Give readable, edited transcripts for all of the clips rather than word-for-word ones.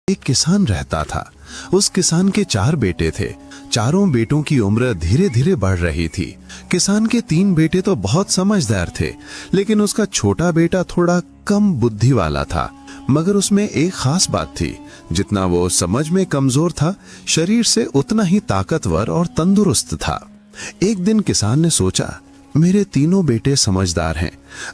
एक किसान रहता था। उस किसान के 4 बेटे थे। चारों बेटों की उम्र धीरे धीरे बढ़ रही थी। किसान के 3 बेटे तो बहुत समझदार थे, लेकिन उसका छोटा बेटा थोड़ा कम बुद्धि वाला था। मगर उसमें एक खास बात थी, जितना वो समझ में कमजोर था, शरीर से उतना ही ताकतवर और तंदुरुस्त था। एक दिन किसान ने सोचा, मेरे तीनों बेटे समझदार हैं,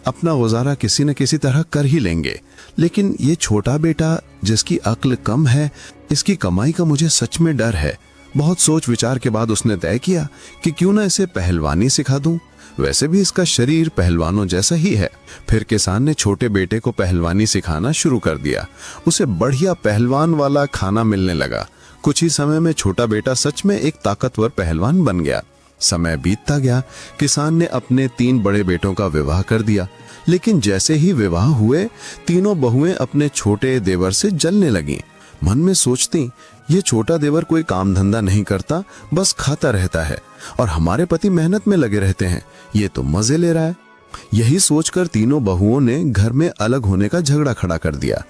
अपना गुजारा किसी न किसी तरह कर ही लेंगे, लेकिन ये छोटा बेटा जिसकी अक्ल कम है, इसकी कमाई का मुझे सच में डर है। बहुत सोच विचार के बाद उसने तय किया कि क्यों ना इसे पहलवानी सिखा दूं, वैसे भी इसका शरीर पहलवानों जैसा ही है। फिर किसान ने छोटे बेटे को पहलवानी सिखाना शुरू कर दिया। उसे बढ़िया पहलवान वाला खाना मिलने लगा। कुछ ही समय में छोटा बेटा सच में एक ताकतवर पहलवान बन गया। समय बीतता गया। किसान ने अपने 3 बड़े बेटों का विवाह कर दिया, लेकिन जैसे ही विवाह हुए, तीनों बहुएं अपने छोटे देवर से जलने लगीं। मन में सोचती, ये छोटा देवर कोई काम धंधा नहीं करता, बस खाता रहता है, और हमारे पति मेहनत में लगे रहते हैं, ये तो मजे ले रहा है। यही सोचकर तीनों बहुओं ने घर में अलग होने का झगड़ा खड़ा कर दिया।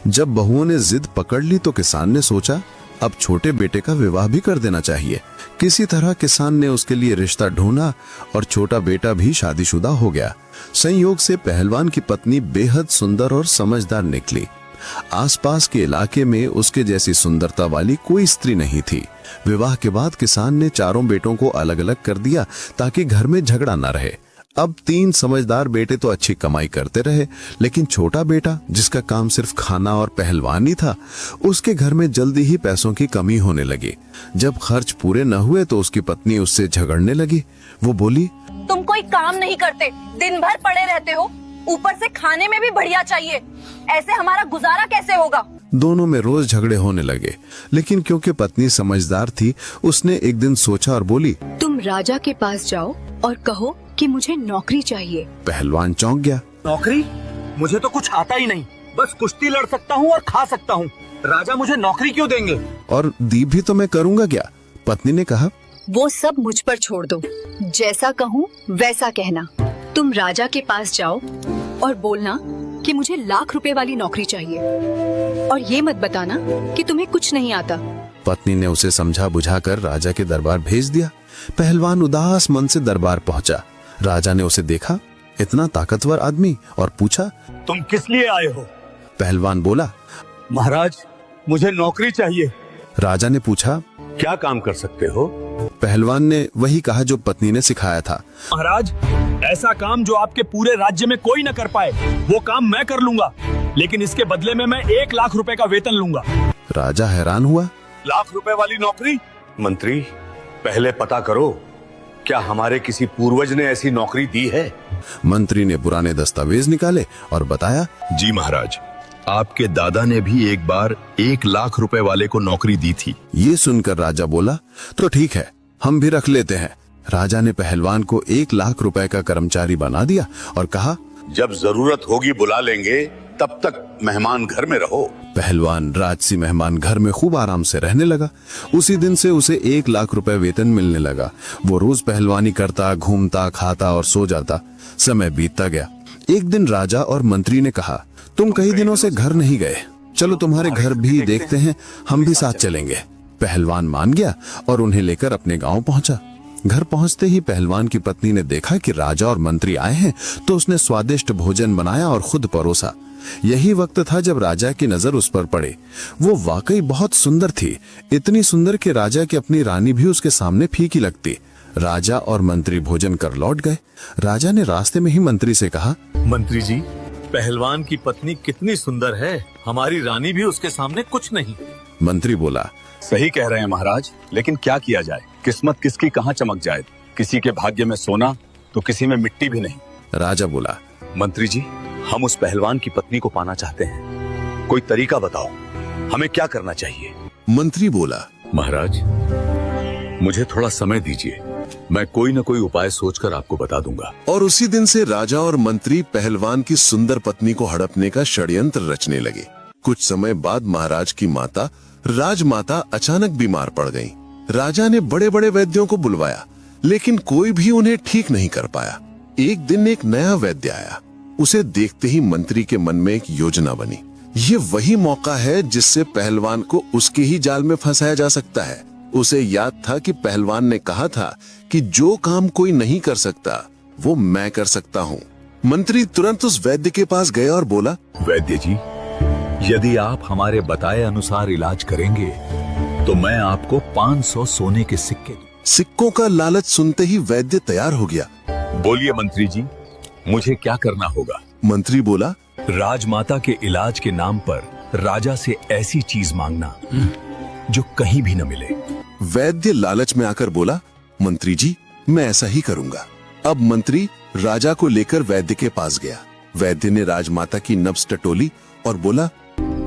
जब बहुओं ने जिद पकड़ ली तो किसान ने सोचा, अब छोटे बेटे का विवाह भी कर देना चाहिए। किसी तरह किसान ने उसके लिए रिश्ता ढूंढा और छोटा बेटा भी शादीशुदा हो गया। संयोग से पहलवान की पत्नी बेहद सुंदर और समझदार निकली। आसपास के इलाके में उसके जैसी सुंदरता वाली कोई स्त्री नहीं थी। विवाह के बाद किसान ने चारों बेटों को अलग अलग कर दिया ताकि घर में झगड़ा न रहे। अब 3 समझदार बेटे तो अच्छी कमाई करते रहे, लेकिन छोटा बेटा, जिसका काम सिर्फ खाना और पहलवानी था, उसके घर में जल्दी ही पैसों की कमी होने लगी। जब खर्च पूरे न हुए तो उसकी पत्नी उससे झगड़ने लगी। वो बोली, तुम कोई काम नहीं करते, दिन भर पड़े रहते हो, ऊपर से खाने में भी बढ़िया चाहिए, ऐसे हमारा गुजारा कैसे होगा। दोनों में रोज झगड़े होने लगे, लेकिन क्योंकि पत्नी समझदार थी, उसने एक दिन सोचा और बोली, तुम राजा के पास जाओ और कहो कि मुझे नौकरी चाहिए। पहलवान चौंक गया। नौकरी? मुझे तो कुछ आता ही नहीं, बस कुश्ती लड़ सकता हूँ और खा सकता हूँ, राजा मुझे नौकरी क्यों देंगे? और दी भी तो मैं करूँगा क्या? पत्नी ने कहा, वो सब मुझ पर छोड़ दो, जैसा कहूँ वैसा कहना। तुम राजा के पास जाओ और बोलना कि मुझे ₹1,00,000 वाली नौकरी चाहिए, और ये मत बताना कि तुम्हें कुछ नहीं आता। पत्नी ने उसे समझा बुझाकर राजा के दरबार भेज दिया। पहलवान उदास मन से दरबार पहुंचा। राजा ने उसे देखा, इतना ताकतवर आदमी, और पूछा, तुम किस लिए आए हो? पहलवान बोला, महाराज, मुझे नौकरी चाहिए। राजा ने पूछा, क्या काम कर सकते हो? पहलवान ने वही कहा जो पत्नी ने सिखाया था। महाराज, ऐसा काम जो आपके पूरे राज्य में कोई न कर पाए, वो काम मैं कर लूंगा, लेकिन इसके बदले में मैं ₹1,00,000 का वेतन लूंगा। राजा हैरान हुआ। ₹1,00,000 वाली नौकरी? मंत्री, पहले पता करो, क्या हमारे किसी पूर्वज ने ऐसी नौकरी दी है? मंत्री ने पुराने दस्तावेज निकाले और बताया, जी महाराज, आपके दादा ने भी एक बार ₹1,00,000 वाले को नौकरी दी थी। ये सुनकर राजा बोला, तो ठीक है, हम भी रख लेते हैं। राजा ने पहलवान को ₹1,00,000 का कर्मचारी बना दिया और कहा, जब जरूरत होगी बुला लेंगे, तब तक मेहमान घर में रहो। पहलवान राजसी मेहमान घर में खूब आराम से रहने लगा। उसी दिन से उसे ₹1,00,000 वेतन मिलने लगा। वो रोज पहलवानी करता, घूमता, खाता और सो जाता। समय बीतता गया। एक दिन राजा और मंत्री ने कहा, तुम कई दिनों से घर नहीं गए, चलो तुम्हारे घर भी देखते हैं, हम भी साथ चलेंगे। पहलवान मान गया और उन्हें लेकर अपने गांव पहुंचा। घर पहुंचते ही पहलवान की पत्नी ने देखा कि राजा और मंत्री आए हैं, तो उसने स्वादिष्ट भोजन बनाया और खुद परोसा। यही वक्त था जब राजा की नजर उस पर पड़े। वो वाकई बहुत सुंदर थी, इतनी सुंदर कि राजा की अपनी रानी भी उसके सामने फीकी लगती। राजा और मंत्री भोजन कर लौट गए। राजा ने रास्ते में ही मंत्री से कहा, मंत्री जी, पहलवान की पत्नी कितनी सुंदर है, हमारी रानी भी उसके सामने कुछ नहीं। मंत्री बोला, सही कह रहे हैं महाराज, लेकिन क्या किया जाए, किस्मत किसकी कहाँ चमक जाए, किसी के भाग्य में सोना तो किसी में मिट्टी भी नहीं। राजा बोला, मंत्री जी, हम उस पहलवान की पत्नी को पाना चाहते हैं, कोई तरीका बताओ, हमें क्या करना चाहिए? मंत्री बोला, महाराज, मुझे थोड़ा समय दीजिए, मैं कोई न कोई उपाय सोचकर आपको बता दूंगा। और उसी दिन से राजा और मंत्री पहलवान की सुंदर पत्नी को हड़पने का षड्यंत्र रचने लगे। कुछ समय बाद महाराज की माता राजमाता अचानक बीमार पड़ गईं। राजा ने बड़े बड़े वैद्यों को बुलवाया, लेकिन कोई भी उन्हें ठीक नहीं कर पाया। एक दिन एक नया वैद्य आया। उसे देखते ही मंत्री के मन में एक योजना बनी। ये वही मौका है जिससे पहलवान को उसके ही जाल में फंसाया जा सकता है। उसे याद था कि पहलवान ने कहा था कि जो काम कोई नहीं कर सकता वो मैं कर सकता हूँ। मंत्री तुरंत उस वैद्य के पास गया और बोला, वैद्य जी, यदि आप हमारे बताए अनुसार इलाज करेंगे तो मैं आपको 500 सोने के सिक्के दूं। सिक्कों का लालच सुनते ही वैद्य तैयार हो गया। बोलिए मंत्री जी, मुझे क्या करना होगा? मंत्री बोला, राजमाता के इलाज के नाम पर राजा से ऐसी चीज मांगना जो कहीं भी न मिले। वैद्य लालच में आकर बोला, मंत्री जी मैं ऐसा ही करूंगा। अब मंत्री राजा को लेकर वैद्य के पास गया। वैद्य ने राजमाता की नब्ज टटोली और बोला,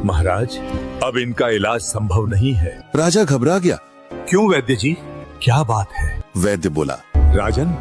महाराज, अब इनका इलाज संभव नहीं है। राजा घबरा गया। क्यों वैद्य जी, क्या बात है? वैद्य बोला, राजन,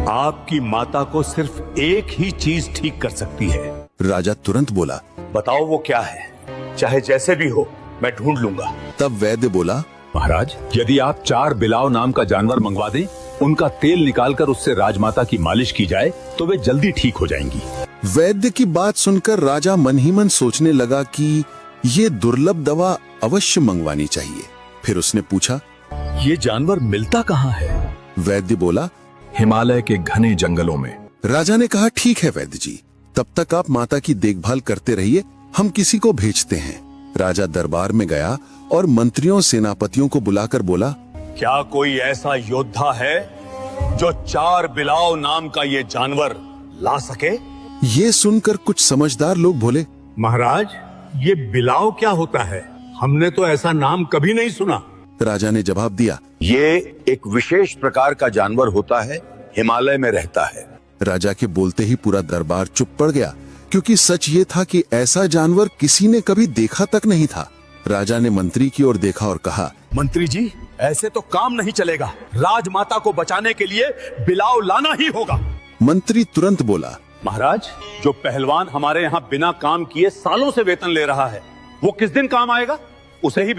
आपकी माता को सिर्फ एक ही चीज ठीक कर सकती है। राजा तुरंत बोला, बताओ वो क्या है? चाहे जैसे भी हो मैं ढूंढ लूंगा। तब वैद्य बोला, महाराज, यदि आप 4 बिलाव नाम का जानवर मंगवा दें, उनका तेल निकालकर उससे राजमाता की मालिश की जाए तो वे जल्दी ठीक हो जाएंगी। वैद्य की बात सुनकर राजा मन ही मन सोचने लगा कि ये दुर्लभ दवा अवश्य मंगवानी चाहिए। फिर उसने पूछा, ये जानवर मिलता कहाँ है? वैद्य बोला, हिमालय के घने जंगलों में। राजा ने कहा, ठीक है वैद्य जी, तब तक आप माता की देखभाल करते रहिए, हम किसी को भेजते हैं। राजा दरबार में गया और मंत्रियों सेनापतियों को बुलाकर बोला, क्या कोई ऐसा योद्धा है जो 4 बिलाव नाम का ये जानवर ला सके? ये सुनकर कुछ समझदार लोग बोले, महाराज, ये बिलाव क्या होता है? हमने तो ऐसा नाम कभी नहीं सुना। राजा ने जवाब दिया, ये एक विशेष प्रकार का जानवर होता है, हिमालय में रहता है। राजा के बोलते ही पूरा दरबार चुप पड़ गया, क्योंकि सच ये था कि ऐसा जानवर किसी ने कभी देखा तक नहीं था। राजा ने मंत्री की ओर देखा और कहा, मंत्री जी, ऐसे तो काम नहीं चलेगा। राजमाता को बचाने के लिए बिलाव लाना ही होगा। मंत्री तुरंत बोला, महाराज, जो पहलवान हमारे यहाँ बिना काम किए सालों से वेतन ले रहा है, वो किस दिन काम आएगा? उसे ही